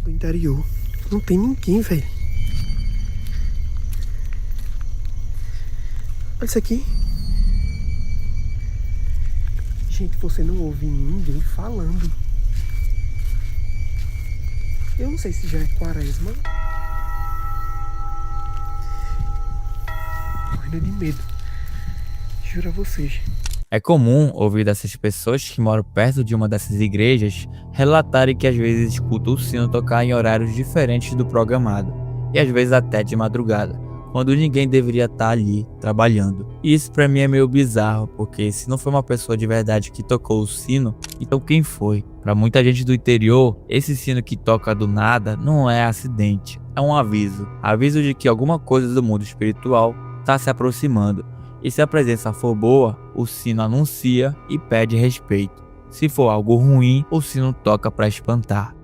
do interior. Não tem ninguém, velho. Olha isso aqui. Gente, você não ouve ninguém falando. Eu não sei se já é quaresma. Morrendo de medo. Juro a vocês. É comum ouvir dessas pessoas que moram perto de uma dessas igrejas relatarem que às vezes escutam o sino tocar em horários diferentes do programado, e às vezes até de madrugada, quando ninguém deveria estar ali trabalhando. E isso pra mim é meio bizarro, porque se não foi uma pessoa de verdade que tocou o sino, então quem foi? Pra muita gente do interior, esse sino que toca do nada não é acidente, é um aviso. Aviso de que alguma coisa do mundo espiritual está se aproximando. E se a presença for boa, o sino anuncia e pede respeito. Se for algo ruim, o sino toca para espantar.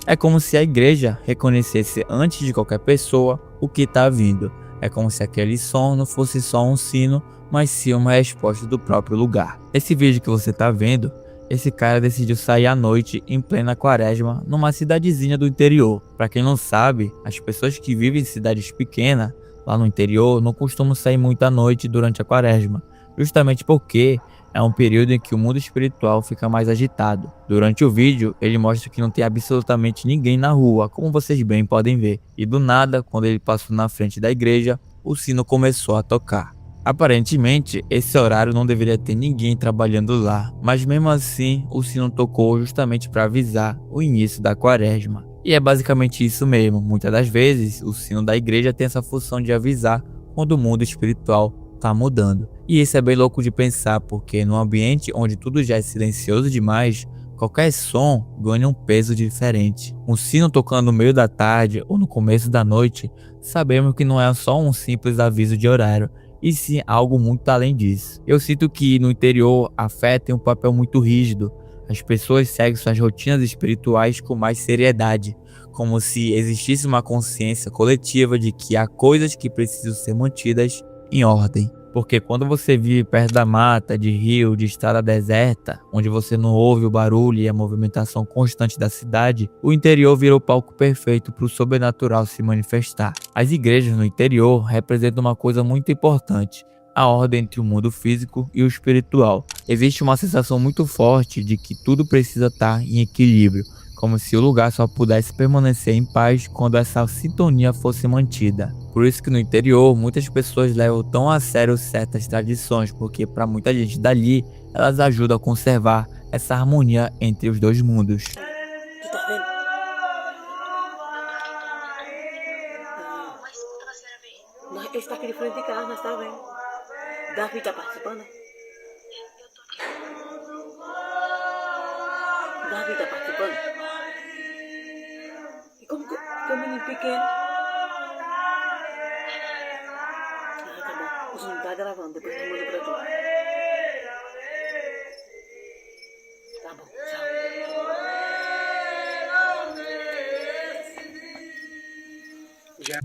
É como se a igreja reconhecesse antes de qualquer pessoa o que está vindo. É como se aquele som não fosse só um sino, mas sim uma resposta do próprio lugar. Esse vídeo que você está vendo, esse cara decidiu sair à noite em plena quaresma numa cidadezinha do interior. Para quem não sabe, as pessoas que vivem em cidades pequenas lá no interior não costumam sair muito à noite durante a quaresma, justamente porque é um período em que o mundo espiritual fica mais agitado. Durante o vídeo, ele mostra que não tem absolutamente ninguém na rua, como vocês bem podem ver. E do nada, quando ele passou na frente da igreja, o sino começou a tocar. Aparentemente, esse horário não deveria ter ninguém trabalhando lá, mas mesmo assim, o sino tocou justamente para avisar o início da quaresma. E é basicamente isso mesmo, muitas das vezes o sino da igreja tem essa função de avisar quando o mundo espiritual está mudando. E isso é bem louco de pensar, porque num ambiente onde tudo já é silencioso demais, qualquer som ganha um peso diferente. Um sino tocando no meio da tarde ou no começo da noite, sabemos que não é só um simples aviso de horário, e sim algo muito além disso. Eu sinto que no interior a fé tem um papel muito rígido. As pessoas seguem suas rotinas espirituais com mais seriedade, como se existisse uma consciência coletiva de que há coisas que precisam ser mantidas em ordem. Porque quando você vive perto da mata, de rio, de estrada deserta, onde você não ouve o barulho e a movimentação constante da cidade, o interior vira o palco perfeito para o sobrenatural se manifestar. As igrejas no interior representam uma coisa muito importante: a ordem entre o mundo físico e o espiritual. Existe uma sensação muito forte de que tudo precisa estar em equilíbrio, como se o lugar só pudesse permanecer em paz quando essa sintonia fosse mantida. Por isso que no interior muitas pessoas levam tão a sério certas tradições, porque para muita gente dali elas ajudam a conservar essa harmonia entre os dois mundos. Tu tá vendo? Ele está aqui de frente de casa, nós tá vendo. Davi tá participando? Davi tá participando? E como que o menino pequeno? Ah, tá bom. O Zoom tá gravando, depois eu mando pra tu. Tá bom, tchau.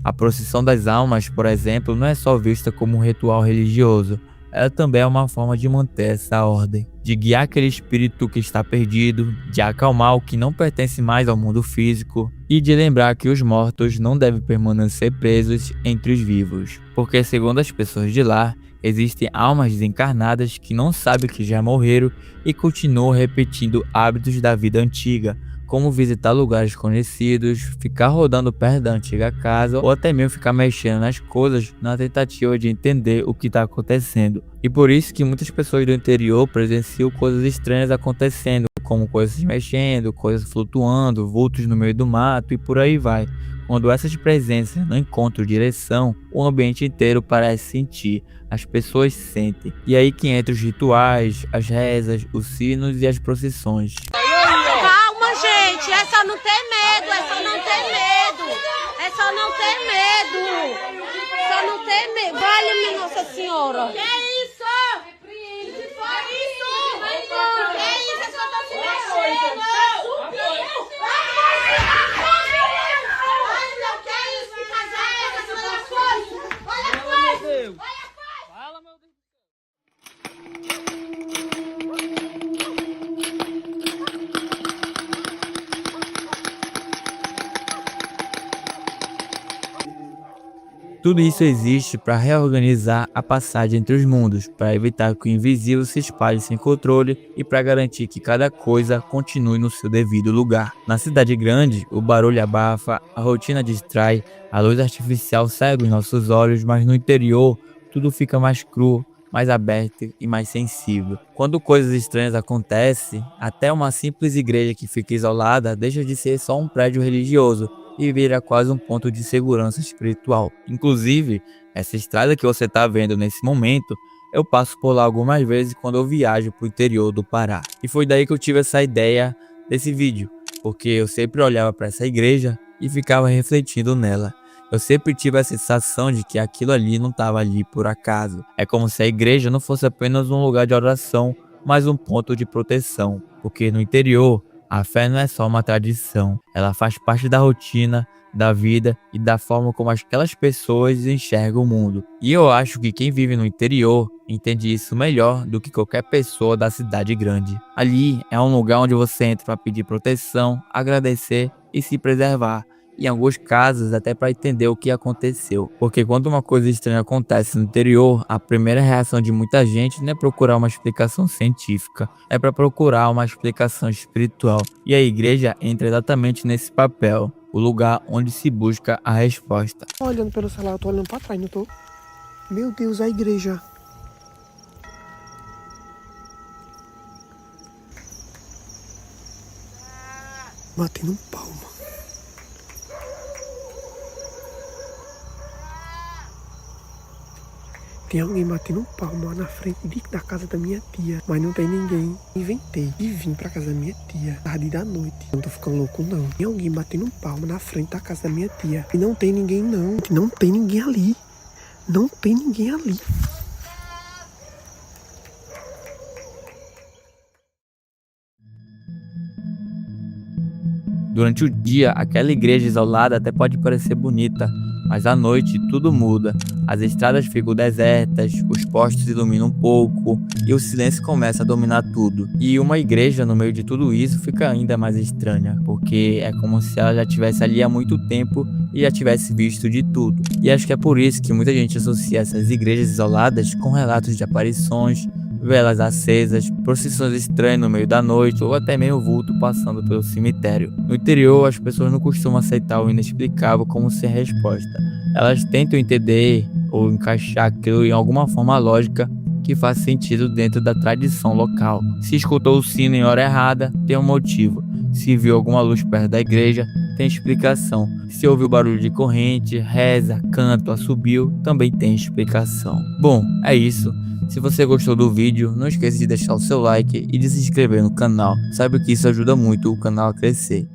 A procissão das almas, por exemplo, não é só vista como um ritual religioso, ela também é uma forma de manter essa ordem, de guiar aquele espírito que está perdido, de acalmar o que não pertence mais ao mundo físico e de lembrar que os mortos não devem permanecer presos entre os vivos, porque segundo as pessoas de lá, existem almas desencarnadas que não sabem que já morreram e continuam repetindo hábitos da vida antiga, como visitar lugares conhecidos, ficar rodando perto da antiga casa ou até mesmo ficar mexendo nas coisas na tentativa de entender o que está acontecendo. E por isso que muitas pessoas do interior presenciam coisas estranhas acontecendo, como coisas se mexendo, coisas flutuando, vultos no meio do mato e por aí vai. Quando essas presenças não encontram direção, o ambiente inteiro parece sentir, as pessoas sentem. E aí que entra os rituais, as rezas, os sinos e as procissões. Calma, gente, é só não ter medo, é só não ter medo, é só não ter medo, só não ter medo. Vale-me, Nossa Senhora. Que isso? Que foi isso? Que isso? É só tá se mexendo. Olha, que é isso? Que casa é essa? Olha a coisa. Olha a coisa. Fala, meu Deus. Tudo isso existe para reorganizar a passagem entre os mundos, para evitar que o invisível se espalhe sem controle e para garantir que cada coisa continue no seu devido lugar. Na cidade grande, o barulho abafa, a rotina distrai, a luz artificial cega os nossos olhos, mas no interior tudo fica mais cru, mais aberto e mais sensível. Quando coisas estranhas acontecem, até uma simples igreja que fica isolada deixa de ser só um prédio religioso e vira quase um ponto de segurança espiritual. Inclusive, essa estrada que você está vendo nesse momento, eu passo por lá algumas vezes quando eu viajo para o interior do Pará. E foi daí que eu tive essa ideia desse vídeo, porque eu sempre olhava para essa igreja e ficava refletindo nela. Eu sempre tive a sensação de que aquilo ali não estava ali por acaso. É como se a igreja não fosse apenas um lugar de oração, mas um ponto de proteção, porque no interior a fé não é só uma tradição, ela faz parte da rotina, da vida e da forma como aquelas pessoas enxergam o mundo. E eu acho que quem vive no interior entende isso melhor do que qualquer pessoa da cidade grande. Ali é um lugar onde você entra para pedir proteção, agradecer e se preservar. Em alguns casos até para entender o que aconteceu, porque quando uma coisa estranha acontece no interior, a primeira reação de muita gente não é procurar uma explicação científica, é para procurar uma explicação espiritual, e a igreja entra exatamente nesse papel, o lugar onde se busca a resposta. Tô olhando pelo celular, eu tô olhando pra trás, não tô? Meu Deus, a igreja. Batendo palma. Tem alguém batendo palma na frente da casa da minha tia, mas não tem ninguém. Inventei e vim pra casa da minha tia, tarde da noite. Não tô ficando louco, não. Tem alguém batendo palma na frente da casa da minha tia. E não tem ninguém, não. Não tem ninguém ali. Não tem ninguém ali. Durante o dia, aquela igreja isolada até pode parecer bonita, mas à noite tudo muda. As estradas ficam desertas, os postes iluminam um pouco e o silêncio começa a dominar tudo. E uma igreja no meio de tudo isso fica ainda mais estranha, porque é como se ela já estivesse ali há muito tempo e já tivesse visto de tudo. E acho que é por isso que muita gente associa essas igrejas isoladas com relatos de aparições, velas acesas, procissões estranhas no meio da noite ou até meio vulto passando pelo cemitério. No interior, as pessoas não costumam aceitar o inexplicável como ser resposta. Elas tentam entender ou encaixar aquilo em alguma forma lógica que faz sentido dentro da tradição local. Se escutou o sino em hora errada, tem um motivo. Se viu alguma luz perto da igreja, tem explicação. Se ouviu barulho de corrente, reza, canto, assobio, também tem explicação. Bom, é isso. Se você gostou do vídeo, não esqueça de deixar o seu like e de se inscrever no canal. Saiba que isso ajuda muito o canal a crescer.